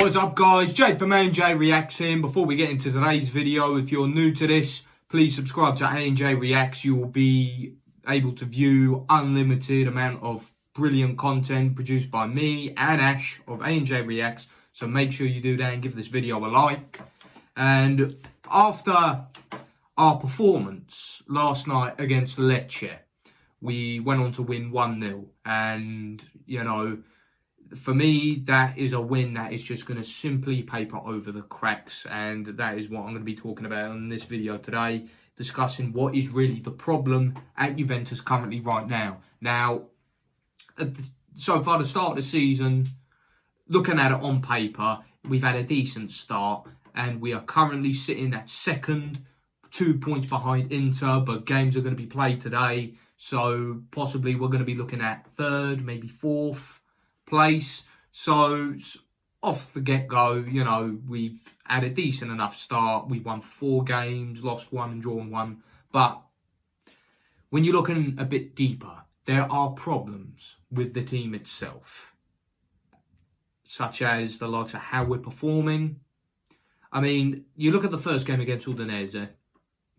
What's up guys, Jake from A&J Reacts here. Before we get into today's video, if you're new to this, please subscribe to A&J Reacts. You will be able to view unlimited amount of brilliant content produced by me and Ash of A&J Reacts. So make sure you do that and give this video a like. And after our performance last night against Lecce, we went on to win 1-0. And, you know, for me, that is a win that is just going to simply paper over the cracks. And that is what I'm going to be talking about in this video today, discussing what is really the problem at Juventus currently right now. Now, so far the start of the season, looking at it on paper, we've had a decent start. And we are currently sitting at second, 2 points behind Inter, but games are going to be played today. So possibly we're going to be looking at third, maybe fourth place. So off the get-go, you know, we've had a decent enough start. We've won 4 games, lost 1 and drawn 1. But when you're looking a bit deeper, there are problems with the team itself, such as the likes of how we're performing. I mean, you look at the first game against Udinese,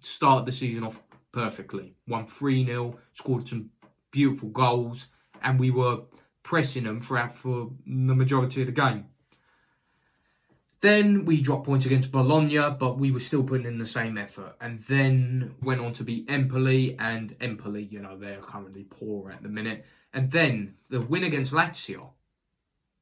started the season off perfectly. Won 3-0, scored some beautiful goals, and we were pressing them for the majority of the game. Then we dropped points against Bologna, but we were still putting in the same effort. And then went on to beat Empoli, and Empoli, you know, they're currently poor at the minute. And then the win against Lazio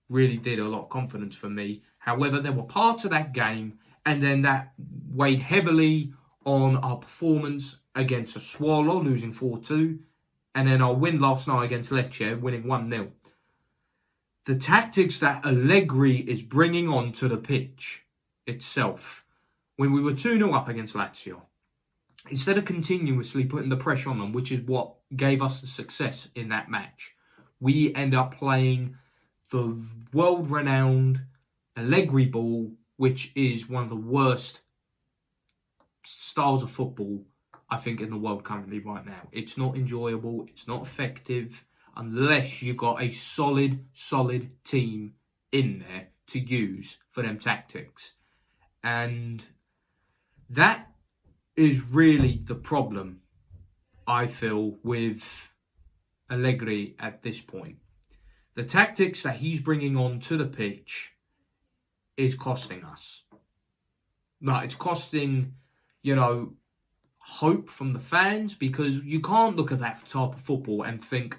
really did a lot of confidence for me. However, there were parts of that game, and then that weighed heavily on our performance against Sassuolo, losing 4-2. And then our win last night against Lecce, winning 1-0. The tactics that Allegri is bringing onto the pitch itself, when we were 2-0 up against Lazio, instead of continuously putting the pressure on them, which is what gave us the success in that match, we end up playing the world-renowned Allegri ball, which is one of the worst styles of football, I think, in the world currently right now. It's not enjoyable, it's not effective, unless you've got a solid team in there to use for them tactics. And that is really the problem, I feel, with Allegri at this point. The tactics that he's bringing on to the pitch is costing us. Like, it's costing, you know, hope from the fans, because you can't look at that type of football and think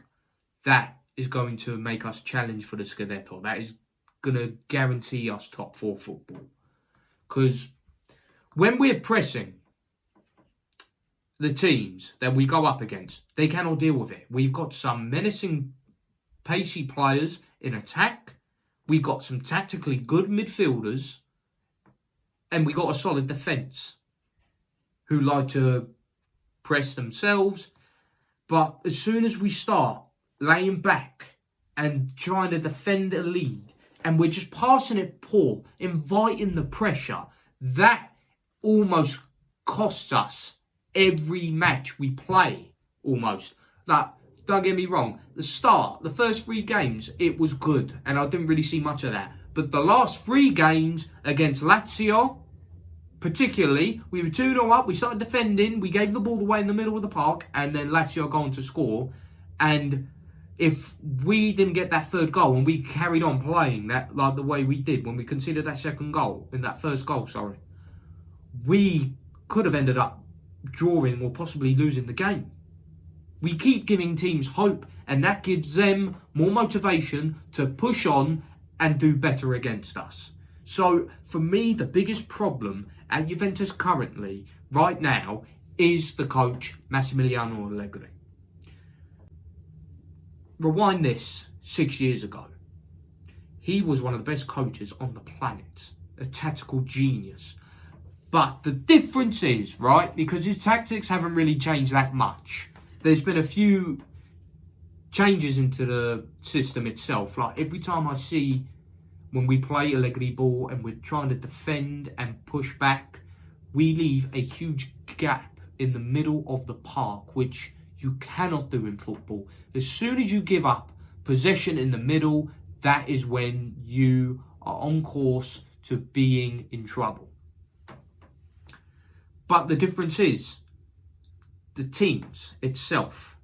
that is going to make us challenge for the Scudetto. That is going to guarantee us top 4 football. Because when we're pressing the teams that we go up against, they cannot deal with it. We've got some menacing, pacey players in attack. We've got some tactically good midfielders. And we got a solid defence who like to press themselves. But as soon as we start laying back and trying to defend a lead, and we're just passing it poor, inviting the pressure, that almost costs us every match we play, almost. Like, don't get me wrong, the first 3 games, it was good, and I didn't really see much of that. But the last 3 games against Lazio, particularly, we were 2-0 up, we started defending, we gave the ball away in the middle of the park, and then Lazio going to score. And if we didn't get that 3rd goal and we carried on playing that like the way we did when we conceded that 2nd goal, in that 1st goal, we could have ended up drawing or possibly losing the game. We keep giving teams hope, and that gives them more motivation to push on and do better against us. So, for me, the biggest problem at Juventus currently, right now, is the coach, Massimiliano Allegri. Rewind this 6 years ago. He was one of the best coaches on the planet, a tactical genius. But the difference is, right, because his tactics haven't really changed that much. There's been a few changes into the system itself. Like, every time I see when we play Allegri ball and we're trying to defend and push back, we leave a huge gap in the middle of the park, which you cannot do in football. As soon as you give up possession in the middle, that is when you are on course to being in trouble. But the difference is the teams itself.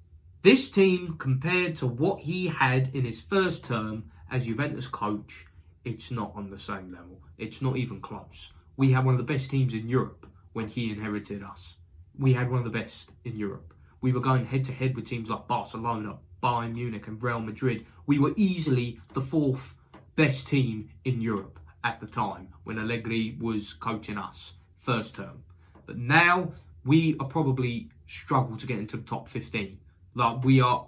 This team, compared to what he had in his first term as Juventus coach, it's not on the same level. It's not even close. We had one of the best teams in Europe when he inherited us. We had one of the best in Europe. We were going head to head with teams like Barcelona, Bayern Munich and Real Madrid. We were easily the fourth best team in Europe at the time when Allegri was coaching us first term. But now we are probably struggle to get into the top 15. Like, we are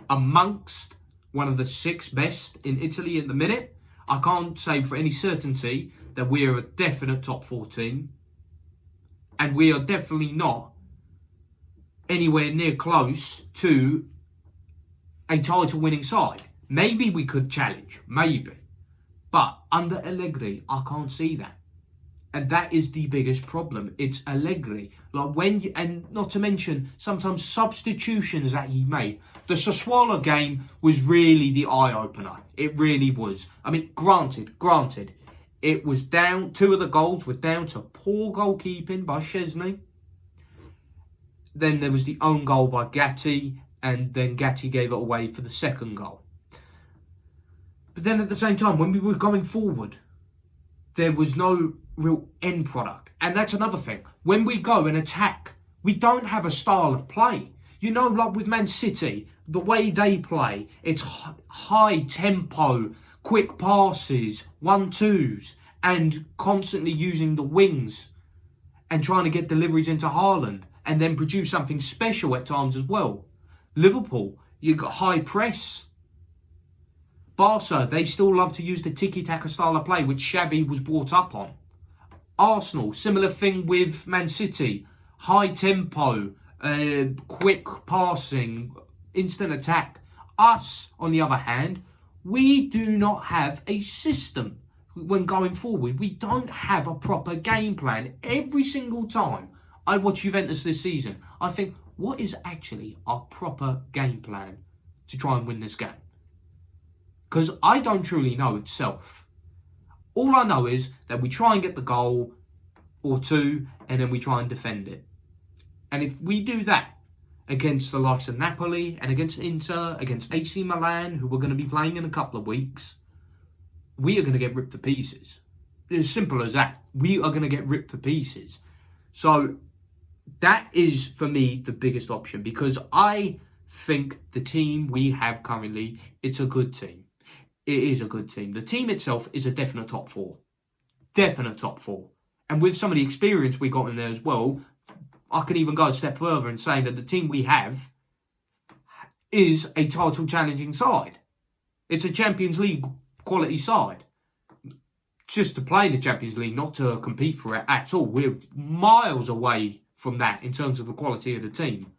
amongst one of the 6 best in Italy at the minute. I can't say for any certainty that we are a definite top 4 team. And we are definitely not anywhere near close to a title winning side. Maybe we could challenge, maybe. But under Allegri, I can't see that. And that is the biggest problem. It's Allegri. And not to mention sometimes substitutions that he made. The Sassuolo game was really the eye-opener. It really was. I mean, granted, it was down, 2 of the goals were down to poor goalkeeping by Szczesny. Then there was the own goal by Gatti, and then Gatti gave it away for the second goal. But then at the same time, when we were going forward, there was no real end product. And that's another thing. When we go and attack, we don't have a style of play. You know, like with Man City, the way they play, it's high tempo, quick passes, 1-2s, and constantly using the wings and trying to get deliveries into Haaland and then produce something special at times as well. Liverpool, you got high press. Barca, they still love to use the tiki-taka style of play, which Xavi was brought up on. Arsenal, similar thing with Man City. High tempo, quick passing, instant attack. Us, on the other hand, we do not have a system when going forward. We don't have a proper game plan. Every single time I watch Juventus this season, I think, what is actually our proper game plan to try and win this game? Because I don't truly know itself. All I know is that we try and get the goal or 2 and then we try and defend it. And if we do that against the likes of Napoli and against Inter, against AC Milan, who we're going to be playing in a couple of weeks, we are going to get ripped to pieces. It's as simple as that. We are going to get ripped to pieces. So that is, for me, the biggest option, because I think the team we have currently, it's a good team. It is a good team. The team itself is a definite top 4. Definite top 4. And with some of the experience we got in there as well, I can even go a step further and say that the team we have is a title challenging side. It's a Champions League quality side. Just to play in the Champions League, not to compete for it at all. We're miles away from that in terms of the quality of the team.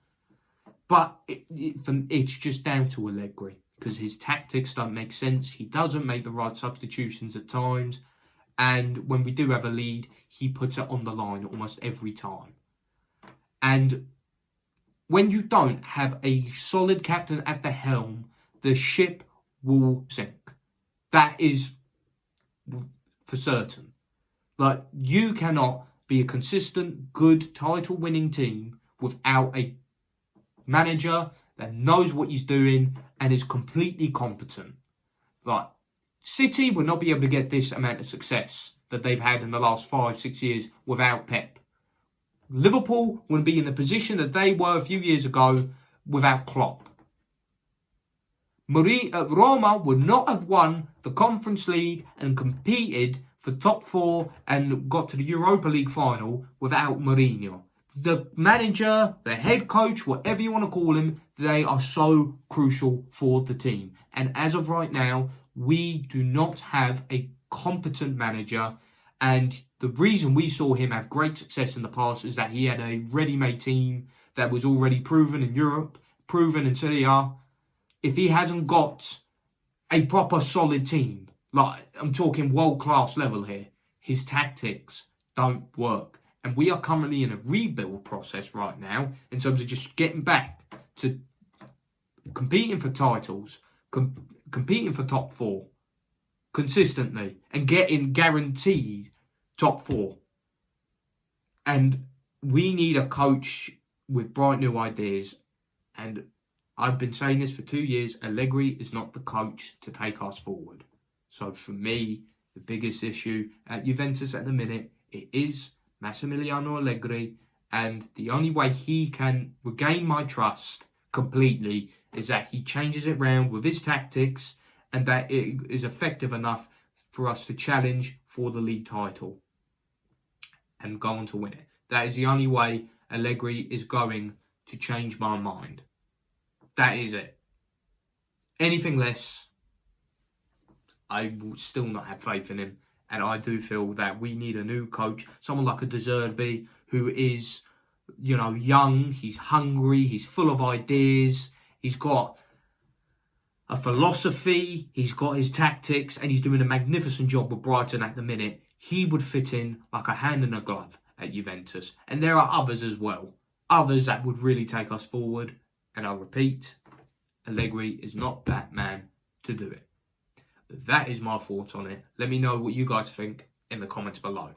But it's just down to Allegri, because his tactics don't make sense. He doesn't make the right substitutions at times. And when we do have a lead, he puts it on the line almost every time. And when you don't have a solid captain at the helm, the ship will sink. That is for certain. Like, you cannot be a consistent, good, title-winning team without a manager that knows what he's doing and is completely competent. Like, City will not be able to get this amount of success that they've had in the last 5-6 years without Pep. Liverpool wouldn't be in the position that they were a few years ago without Klopp. Roma would not have won the Conference League and competed for top 4 and got to the Europa League final without Mourinho. The manager, the head coach, whatever you want to call him, they are so crucial for the team. And as of right now, we do not have a competent manager. And the reason we saw him have great success in the past is that he had a ready-made team that was already proven in Europe, proven in Serie A. If he hasn't got a proper solid team, like I'm talking world-class level here, his tactics don't work. And we are currently in a rebuild process right now in terms of just getting back to competing for titles, competing for top 4, consistently and getting guaranteed top 4. And we need a coach with bright new ideas. And I've been saying this for 2 years. Allegri is not the coach to take us forward. So for me, the biggest issue at Juventus at the minute, it is Massimiliano Allegri. And the only way he can regain my trust completely is that he changes it round with his tactics and that it is effective enough for us to challenge for the league title and go on to win it. That is the only way Allegri is going to change my mind. That is it. Anything less, I will still not have faith in him. And I do feel that we need a new coach, someone like a De Zerbi, who is, young, he's hungry, he's full of ideas, he's got a philosophy, he's got his tactics, and he's doing a magnificent job with Brighton at the minute. He would fit in like a hand in a glove at Juventus. And there are others as well. Others that would really take us forward. And I'll repeat, Allegri is not that man to do it. But that is my thoughts on it. Let me know what you guys think in the comments below.